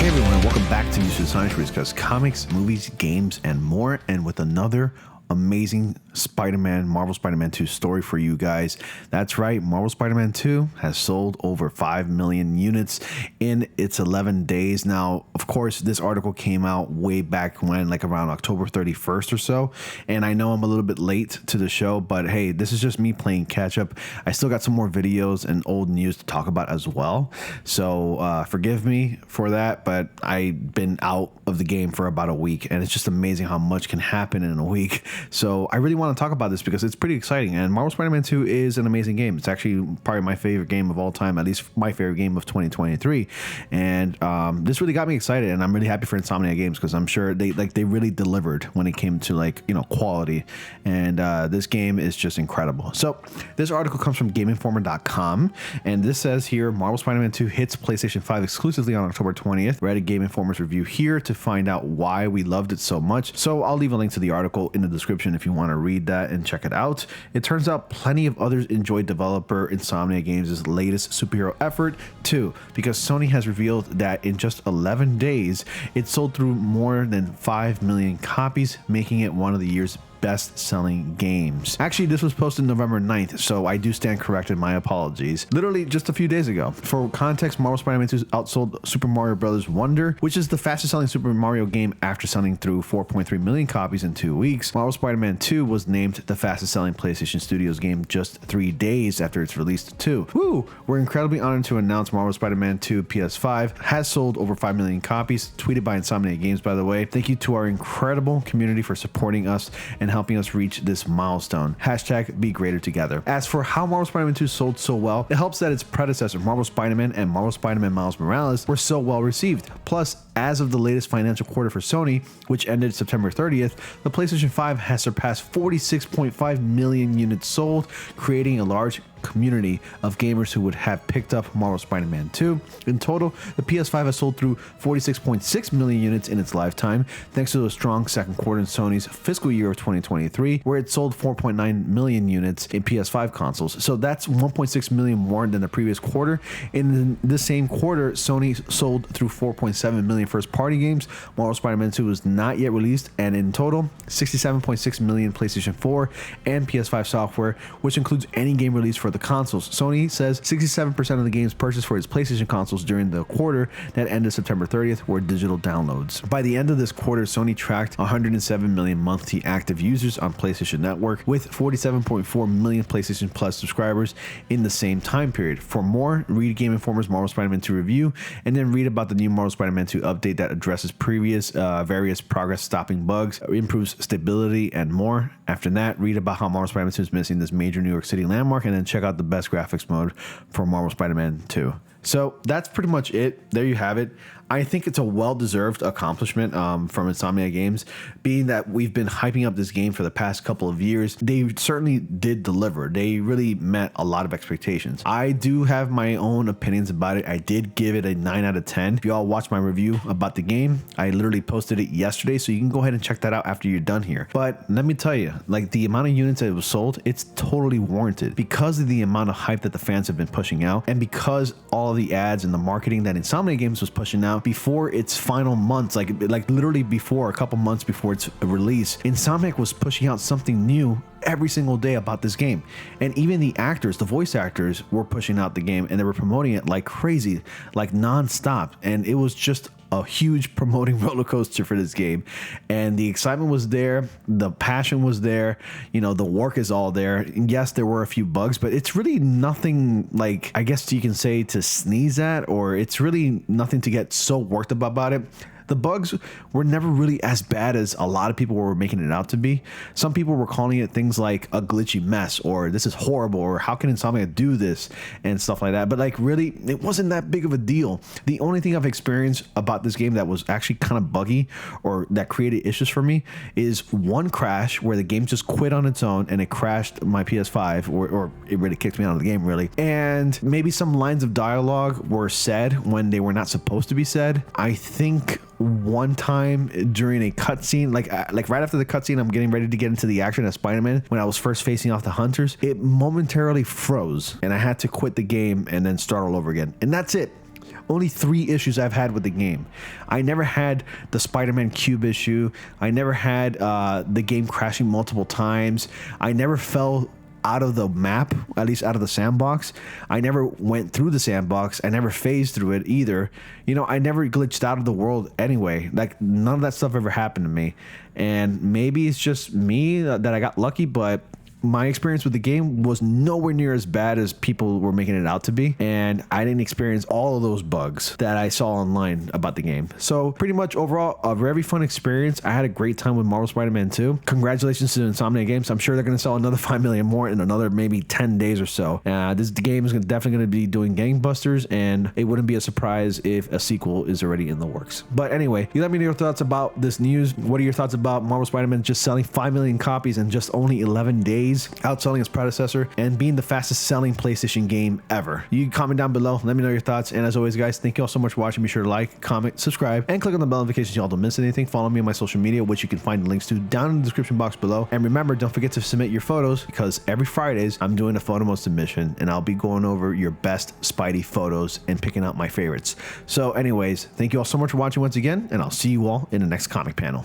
Hey everyone, welcome back to News to the Science, where we discuss comics, movies, games, and more, and with another amazing Marvel Spider-Man 2 story for you guys. That's right, Marvel Spider-Man 2 has sold over 5 million units in its 11 days. Now, of course, this article came out way back when, like around October 31st or so, and I know I'm a little bit late to the show, but hey, this is just me playing catch up. I still got some more videos and old news to talk about as well, so forgive me for that, but I've been out of the game for about a week, and it's just amazing how much can happen in a week. So I really want to talk about this because it's pretty exciting, and Marvel Spider-Man 2 is an amazing game. It's actually probably my favorite game of all time, at least my favorite game of 2023, and this really got me excited, and I'm really happy for Insomniac Games because I'm sure they really delivered when it came to quality, and this game is just incredible. So this article comes from GameInformer.com, and this says here, Marvel Spider-Man 2 hits PlayStation 5 exclusively on October 20th. Read a Game Informer's review here to find out why we loved it so much. So I'll leave a link to the article in the description if you want to read that and check it out. It turns out plenty of others enjoyed developer Insomniac Games' latest superhero effort too, because Sony has revealed that in just 11 days, it sold through more than 5 million copies, making it one of the year's best-selling games. Actually, this was posted November 9th, so I do stand corrected. My apologies. Literally just a few days ago. For context, Marvel Spider-Man 2 outsold Super Mario Bros. Wonder, which is the fastest-selling Super Mario game after selling through 4.3 million copies in 2 weeks. Marvel Spider-Man 2 was named the fastest-selling PlayStation Studios game just 3 days after its release too. Woo! We're incredibly honored to announce Marvel Spider-Man 2 PS5 has sold over 5 million copies, tweeted by Insomniac Games, by the way. Thank you to our incredible community for supporting us and helping us reach this milestone. Hashtag be greater together. As for how Marvel Spider-Man 2 sold so well, it helps that its predecessor, Marvel Spider-Man and Marvel Spider-Man Miles Morales, were so well received. Plus, as of the latest financial quarter for Sony, which ended September 30th, the PlayStation 5 has surpassed 46.5 million units sold, creating a large community of gamers who would have picked up Marvel Spider-Man 2. In total, the PS5 has sold through 46.6 million units in its lifetime, thanks to a strong second quarter in Sony's fiscal year of 2023, where it sold 4.9 million units in PS5 consoles. So that's 1.6 million more than the previous quarter. In the same quarter, Sony sold through 4.7 million first-party games. Marvel Spider-Man 2 was not yet released, and in total, 67.6 million PlayStation 4 and PS5 software, which includes any game released for the consoles. Sony says 67% of the games purchased for its PlayStation consoles during the quarter that ended September 30th were digital downloads. By the end of this quarter, Sony tracked 107 million monthly active users on PlayStation Network, with 47.4 million PlayStation Plus subscribers in the same time period. For more, read Game Informer's Marvel Spider-Man 2 review, and then read about the new Marvel Spider-Man 2 update that addresses previous various progress-stopping bugs, improves stability, and more. After that, read about how Marvel Spider-Man 2 is missing this major New York City landmark, and then check out the best graphics mode for Marvel Spider-Man 2. So that's pretty much it. There you have it. I think it's a well-deserved accomplishment from Insomniac Games, being that we've been hyping up this game for the past couple of years. They certainly did deliver. They really met a lot of expectations. I do have my own opinions about it. I did give it a 9 out of 10. If you all watched my review about the game, I literally posted it yesterday, so you can go ahead and check that out after you're done here. But let me tell you, like, the amount of units that it was sold, it's totally warranted because of the amount of hype that the fans have been pushing out, and because all of the ads and the marketing that Insomniac Games was pushing out before its final months, like literally before, a couple months before its release, Insomniac was pushing out something new every single day about this game. And even the actors, the voice actors, were pushing out the game, and they were promoting it like crazy, like non-stop. And it was just a huge promoting roller coaster for this game, and the excitement was there, the passion was there, you know, the work is all there. And yes, there were a few bugs, but it's really nothing, like, I guess you can say, to sneeze at, or it's really nothing to get so worked up about it. The bugs were never really as bad as a lot of people were making it out to be. Some people were calling it things like a glitchy mess, or this is horrible, or how can Insomniac do this, and stuff like that. But like, really, it wasn't that big of a deal. The only thing I've experienced about this game that was actually kind of buggy, or that created issues for me, is one crash where the game just quit on its own and it crashed my PS5, or it really kicked me out of the game, really. And maybe some lines of dialogue were said when they were not supposed to be said. I think one time during a cutscene, like right after the cutscene, I'm getting ready to get into the action as Spider-Man, when I was first facing off the hunters, it momentarily froze and I had to quit the game and then start all over again. And that's it. only 3 issues I've had with the game. I never had the Spider-Man cube issue. I never had the game crashing multiple times. I never fell out of the map, at least out of the sandbox. I never went through the sandbox. I never phased through it either. You know, I never glitched out of the world anyway. Like, none of that stuff ever happened to me. And maybe it's just me that I got lucky, but my experience with the game was nowhere near as bad as people were making it out to be, and I didn't experience all of those bugs that I saw online about the game. So pretty much overall, a very fun experience. I had a great time with Marvel Spider-Man 2. Congratulations to Insomniac Games. I'm sure they're going to sell another 5 million more in another maybe 10 days or so. This game is definitely going to be doing gangbusters, and it wouldn't be a surprise if a sequel is already in the works. But anyway, you let me know your thoughts about this news. What are your thoughts about Marvel Spider-Man just selling 5 million copies in just only 11 days? Outselling its predecessor and being the fastest selling PlayStation game ever. You can comment down below, let me know your thoughts, and as always guys, thank you all so much for watching. Be sure to like, comment, subscribe, and click on the bell notifications so y'all don't miss anything. Follow me on my social media, which you can find the links to down in the description box below. And remember, don't forget to submit your photos, because every Fridays I'm doing a photo mode submission, and I'll be going over your best Spidey photos and picking out my favorites. So anyways, thank you all so much for watching once again, and I'll see you all in the next comic panel.